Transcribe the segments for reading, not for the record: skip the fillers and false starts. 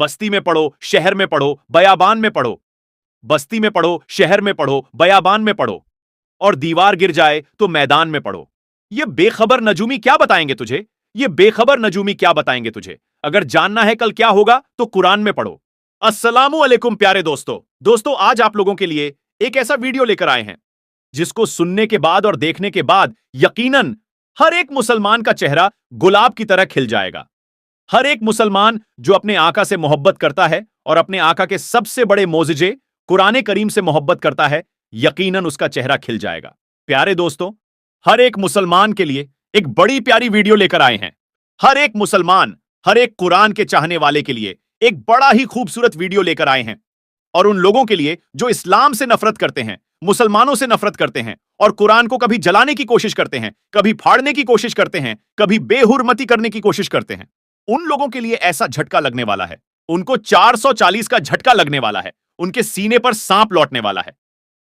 बस्ती में पढ़ो, शहर में पढ़ो, बयाबान में पढ़ो, बस्ती में पढ़ो, शहर में पढ़ो, बयाबान में पढ़ो, और दीवार गिर जाए तो मैदान में पढ़ो। ये बेखबर नजूमी क्या बताएंगे तुझे? ये बेखबर नजूमी क्या बताएंगे तुझे? अगर जानना है कल क्या होगा तो कुरान में पढ़ो। अस्सलामु अलैकुम प्यारे दोस्तों, आज आप लोगों के लिए एक ऐसा वीडियो लेकर आए हैं जिसको सुनने के बाद और देखने के बाद यकीनन हर एक मुसलमान का चेहरा गुलाब की तरह खिल जाएगा। हर एक मुसलमान जो अपने आका से मोहब्बत करता है और अपने आका के सबसे बड़े मोजिजे कुरान करीम से मोहब्बत करता है, यकीनन उसका चेहरा खिल जाएगा। प्यारे दोस्तों, हर एक मुसलमान के लिए एक बड़ी प्यारी वीडियो लेकर आए हैं। हर एक मुसलमान, हर एक कुरान के चाहने वाले के लिए एक बड़ा ही खूबसूरत वीडियो लेकर आए हैं। और उन लोगों के लिए जो इस्लाम से नफरत करते हैं, मुसलमानों से नफरत करते हैं और कुरान को कभी जलाने की कोशिश करते हैं, कभी फाड़ने की कोशिश करते हैं, कभी बेहुरमती करने की कोशिश करते हैं, उन लोगों के लिए ऐसा झटका लगने वाला है। उनको 440 का झटका लगने वाला है। उनके सीने पर सांप लौटने वाला है।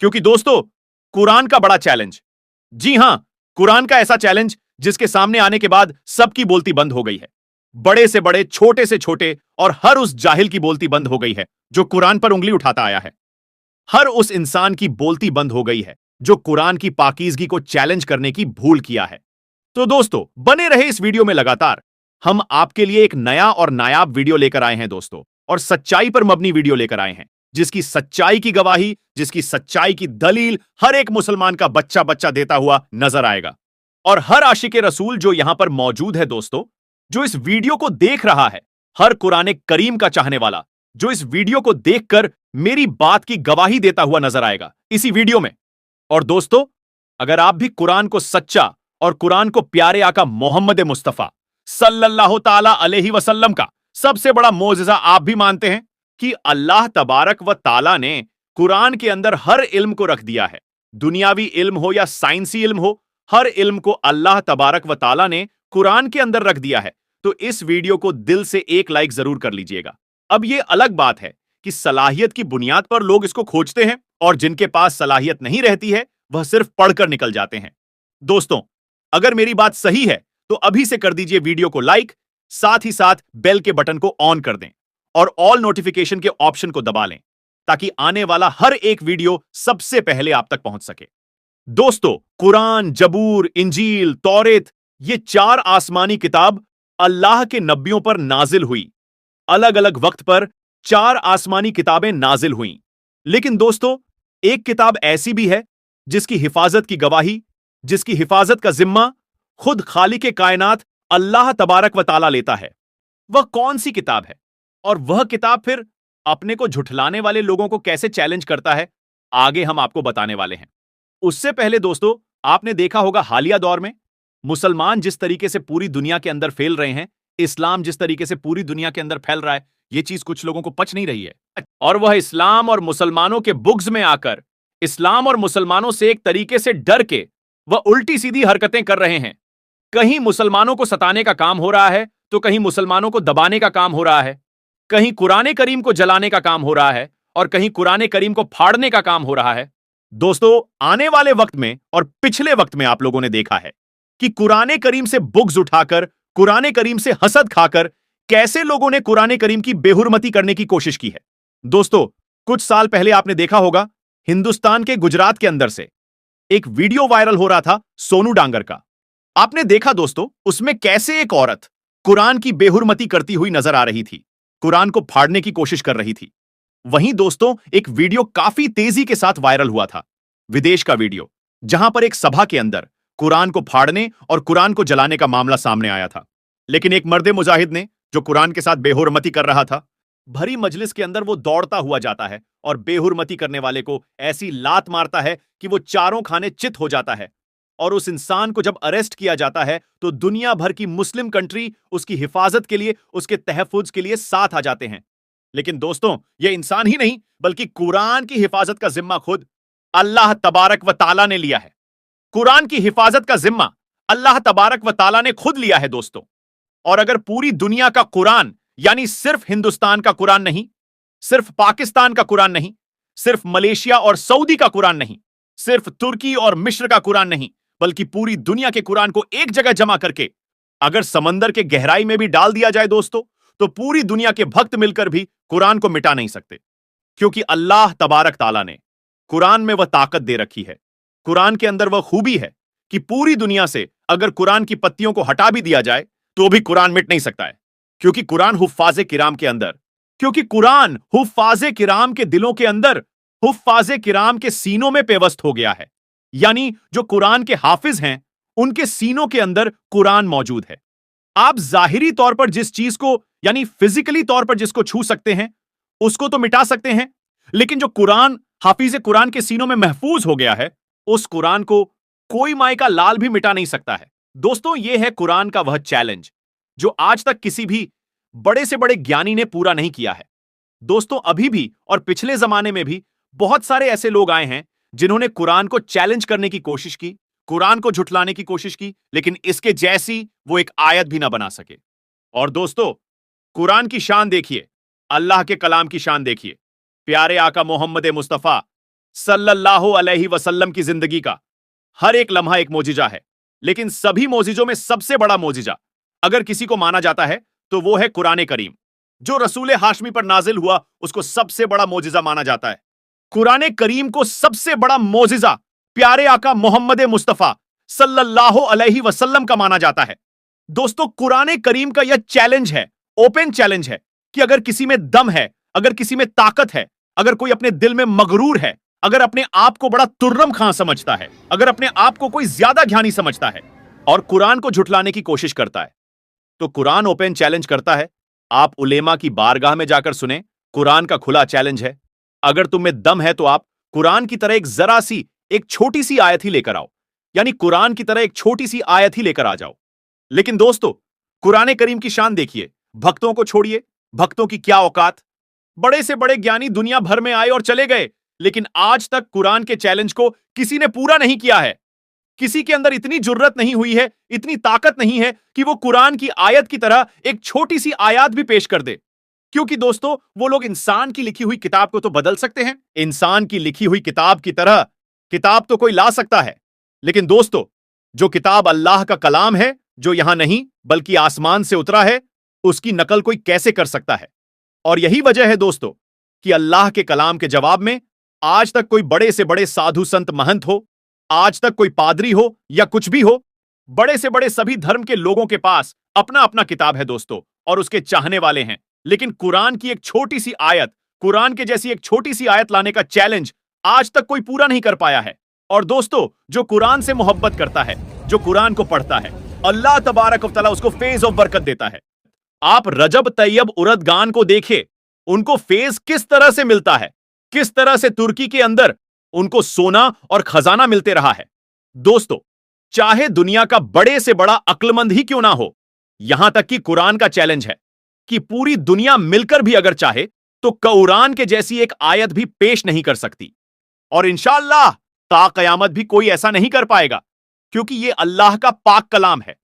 क्योंकि दोस्तों, कुरान का बड़ा चैलेंज, जी हां, कुरान का ऐसा चैलेंज जिसके सामने आने के बाद सबकी बोलती बंद हो गई है। बड़े से बड़े, छोटे से छोटे और हर उस जाहिल की बोलती बंद हो गई है जो कुरान पर उंगली उठाता आया है। हर उस इंसान की बोलती बंद हो गई है जो कुरान की पाकीज़गी को चैलेंज करने की भूल किया है। तो दोस्तों, बने रहे इस वीडियो में लगातार। हम आपके लिए एक नया और नायाब वीडियो लेकर आए हैं दोस्तों, और सच्चाई पर मबनी वीडियो लेकर आए हैं, जिसकी सच्चाई की गवाही, जिसकी सच्चाई की दलील हर एक मुसलमान का बच्चा बच्चा देता हुआ नजर आएगा। और हर आशिक रसूल जो यहां पर मौजूद है दोस्तों, जो इस वीडियो को देख रहा है, हर कुरान करीम का चाहने वाला जो इस वीडियो को देखकर मेरी बात की गवाही देता हुआ नजर आएगा इसी वीडियो में। और दोस्तों, अगर आप भी कुरान को सच्चा और कुरान को प्यारे आका मोहम्मद मुस्तफा सल्लल्लाहु ताला अलैहि वसल्लम का सबसे बड़ा मोजिजा आप भी मानते हैं कि अल्लाह तबारक व ताला ने कुरान के अंदर हर इल्म को रख दिया है, दुनियावी इल्म हो या साइंसी इल्म हो, हर इल्म को अल्लाह तबारक व ताला ने कुरान के अंदर रख दिया है, तो इस वीडियो को दिल से एक लाइक जरूर कर लीजिएगा। अब यह अलग बात है कि सलाहियत की बुनियाद पर लोग इसको खोजते हैं और जिनके पास सलाहियत नहीं रहती है वह सिर्फ पढ़कर निकल जाते हैं। दोस्तों, अगर मेरी बात सही है तो अभी से कर दीजिए वीडियो को लाइक, साथ ही साथ बेल के बटन को ऑन कर दें और ऑल नोटिफिकेशन के ऑप्शन को दबा लें, ताकि आने वाला हर एक वीडियो सबसे पहले आप तक पहुंच सके। दोस्तों, कुरान, जबूर, इंजील, तौरेत, ये 4 आसमानी किताब अल्लाह के नबियों पर नाजिल हुई। अलग अलग वक्त पर 4 आसमानी किताबें नाजिल हुईं। लेकिन दोस्तों, एक किताब ऐसी भी है जिसकी हिफाजत की गवाही, जिसकी हिफाजत का जिम्मा खुद खालिक कायनात अल्लाह तबारक व ताला लेता है। वह कौन सी किताब है और वह किताब फिर अपने को झुठलाने वाले लोगों को कैसे चैलेंज करता है, आगे हम आपको बताने वाले हैं। उससे पहले दोस्तों, आपने देखा होगा हालिया दौर में मुसलमान जिस तरीके से पूरी दुनिया के अंदर फैल रहे हैं, इस्लाम जिस तरीके से पूरी दुनिया के अंदर फैल रहा है, यह चीज कुछ लोगों को पच नहीं रही है। और वह इस्लाम और मुसलमानों के बुग़्ज़ में आकर इस्लाम और मुसलमानों से एक तरीके से डर के वह उल्टी सीधी हरकतें कर रहे हैं। कहीं मुसलमानों को सताने का काम हो रहा है तो कहीं मुसलमानों को दबाने का काम हो रहा है, कहीं कुरान करीम को जलाने का काम हो रहा है और कहीं कुरान करीम को फाड़ने का काम हो रहा है। दोस्तों, आने वाले वक्त में और पिछले वक्त में आप लोगों ने देखा है कि कुरान करीम से बुग़्ज़ उठाकर, कुरान करीम से हसद खाकर कैसे लोगों ने कुरान करीम की बेहुरमती करने की कोशिश की है। दोस्तों, कुछ साल पहले आपने देखा होगा हिंदुस्तान के गुजरात के अंदर से एक वीडियो वायरल हो रहा था सोनू डांगर का। आपने देखा दोस्तों, उसमें कैसे एक औरत कुरान की बेहुरमती करती हुई नजर आ रही थी, कुरान को फाड़ने की कोशिश कर रही थी। वहीं दोस्तों, एक वीडियो काफी तेजी के साथ वायरल हुआ था, विदेश का वीडियो, जहां पर एक सभा के अंदर कुरान को फाड़ने और कुरान को जलाने का मामला सामने आया था। लेकिन एक मर्दे मुजाहिद ने, जो कुरान के साथ बेहुरमती कर रहा था, भरी मजलिस के अंदर वो दौड़ता हुआ जाता है और बेहुरमती करने वाले को ऐसी लात मारता है कि वो चारों खाने चित हो जाता है। और उस इंसान को जब अरेस्ट किया जाता है तो दुनिया भर की मुस्लिम कंट्री उसकी हिफाजत के लिए, उसके तहफ़्फ़ुज़ के लिए साथ आ जाते हैं। लेकिन दोस्तों, ये इंसान ही नहीं बल्कि कुरान की हिफाजत का जिम्मा खुद अल्लाह तबारक व ताला ने लिया है। कुरान की हिफाजत का जिम्मा अल्लाह तबारक व ताला ने खुद लिया है दोस्तों। और अगर पूरी दुनिया का कुरान, यानी सिर्फ हिंदुस्तान का कुरान नहीं, सिर्फ पाकिस्तान का कुरान नहीं, सिर्फ मलेशिया और सऊदी का कुरान नहीं, सिर्फ तुर्की और मिस्र का कुरान नहीं, बल्कि पूरी दुनिया के कुरान को एक जगह जमा करके अगर समंदर के गहराई में भी डाल दिया जाए दोस्तों, तो पूरी दुनिया के भक्त मिलकर भी कुरान को मिटा नहीं सकते, क्योंकि अल्लाह तबारक ताला ने कुरान में वह ताकत दे रखी है, कुरान के अंदर वह खूबी है कि पूरी दुनिया से अगर कुरान की पत्तियों को हटा भी दिया जाए तो भी कुरान मिट नहीं सकता है, क्योंकि कुरान हुफ्फाज़े किराम के अंदर, क्योंकि कुरान हुफ्फाज़े किराम के दिलों के अंदर, हुफ्फाज़े किराम के सीनों में पेवस्त हो गया है। यानी जो कुरान के हाफिज हैं उनके सीनों के अंदर कुरान मौजूद है। आप जाहिरी तौर पर जिस चीज को, यानी फिजिकली तौर पर जिसको छू सकते हैं उसको तो मिटा सकते हैं, लेकिन जो कुरान हाफिज कुरान के सीनों में महफूज हो गया है उस कुरान को कोई माय का लाल भी मिटा नहीं सकता है। दोस्तों, यह है कुरान का वह चैलेंज जो आज तक किसी भी बड़े से बड़े ज्ञानी ने पूरा नहीं किया है। दोस्तों, अभी भी और पिछले जमाने में भी बहुत सारे ऐसे लोग आए हैं जिन्होंने कुरान को चैलेंज करने की कोशिश की, कुरान को झुठलाने की कोशिश की, लेकिन इसके जैसी वो एक आयत भी ना बना सके। और दोस्तों, कुरान की शान देखिए, अल्लाह के कलाम की शान देखिए, प्यारे आका मोहम्मद मुस्तफा सल्लल्लाहु अलैहि वसल्लम की जिंदगी का हर एक लम्हा एक मोजिजा है। लेकिन सभी मोजिजों में सबसे बड़ा मोजिजा अगर किसी को माना जाता है तो वो है कुरान करीम, जो रसूल हाशमी पर नाजिल हुआ उसको सबसे बड़ा मोजिजा माना जाता है। कुरान करीम को सबसे बड़ा मोजिजा प्यारे आका मोहम्मद मुस्तफा सल्लल्लाहु अलैहि वसल्लम का माना जाता है। दोस्तों, कुरान करीम का यह चैलेंज है, ओपन चैलेंज है कि अगर किसी में दम है, अगर किसी में ताकत है, अगर कोई अपने दिल में मगरूर है, अगर अपने आप को बड़ा तुर्रम खां समझता है, अगर अपने आप को कोई ज्यादा ज्ञानी समझता है और कुरान को झुठलाने की कोशिश करता है, तो कुरान ओपन चैलेंज करता है। आप उलेमा की बारगाह में जाकर सुने, कुरान का खुला चैलेंज है। अगर तुम में दम है तो आप कुरान की तरह एक जरा सी, एक छोटी सी आयत ही लेकर आओ, यानी कुरान की तरह एक छोटी सी आयत ही लेकर आ जाओ। लेकिन दोस्तों, कुरान करीम की शान देखिए, भक्तों को छोड़िए, भक्तों की क्या औकात। बड़े से बड़े ज्ञानी दुनिया भर में आए और चले गए, लेकिन आज तक कुरान के चैलेंज को किसी ने पूरा नहीं किया है। किसी के अंदर इतनी जुर्रत नहीं हुई है, इतनी ताकत नहीं है कि वो कुरान की आयत की तरह एक छोटी सी आयत भी पेश कर दे। क्योंकि दोस्तों, वो लोग इंसान की लिखी हुई किताब को तो बदल सकते हैं, इंसान की लिखी हुई किताब की तरह किताब तो कोई ला सकता है, लेकिन दोस्तों, जो किताब अल्लाह का कलाम है, जो यहां नहीं बल्कि आसमान से उतरा है, उसकी नकल कोई कैसे कर सकता है। और यही वजह है दोस्तों कि अल्लाह के कलाम के जवाब में आज तक कोई बड़े से बड़े साधु संत महंत हो, आज तक कोई पादरी हो या कुछ भी हो, बड़े से बड़े सभी धर्म के लोगों के पास अपना अपना किताब है दोस्तों, और उसके चाहने वाले हैं। लेकिन कुरान की एक छोटी सी आयत, कुरान के जैसी एक छोटी सी आयत लाने का चैलेंज आज तक कोई पूरा नहीं कर पाया है। और दोस्तों, जो कुरान से मोहब्बत करता है, जो कुरान को पढ़ता है, अल्लाह तबारक व तआला उसको फेज ऑफ बरकत देता है। आप रजब तैयब उरदगान को देखिए, उनको फेज किस तरह से मिलता है, किस तरह से तुर्की के अंदर उनको सोना और खजाना मिलते रहा है। दोस्तों, चाहे दुनिया का बड़े से बड़ा अक्लमंद ही क्यों ना हो, यहां तक कि कुरान का चैलेंज है कि पूरी दुनिया मिलकर भी अगर चाहे तो कुरान के जैसी एक आयत भी पेश नहीं कर सकती। और इंशाअल्लाह ता कयामत भी कोई ऐसा नहीं कर पाएगा, क्योंकि यह अल्लाह का पाक कलाम है।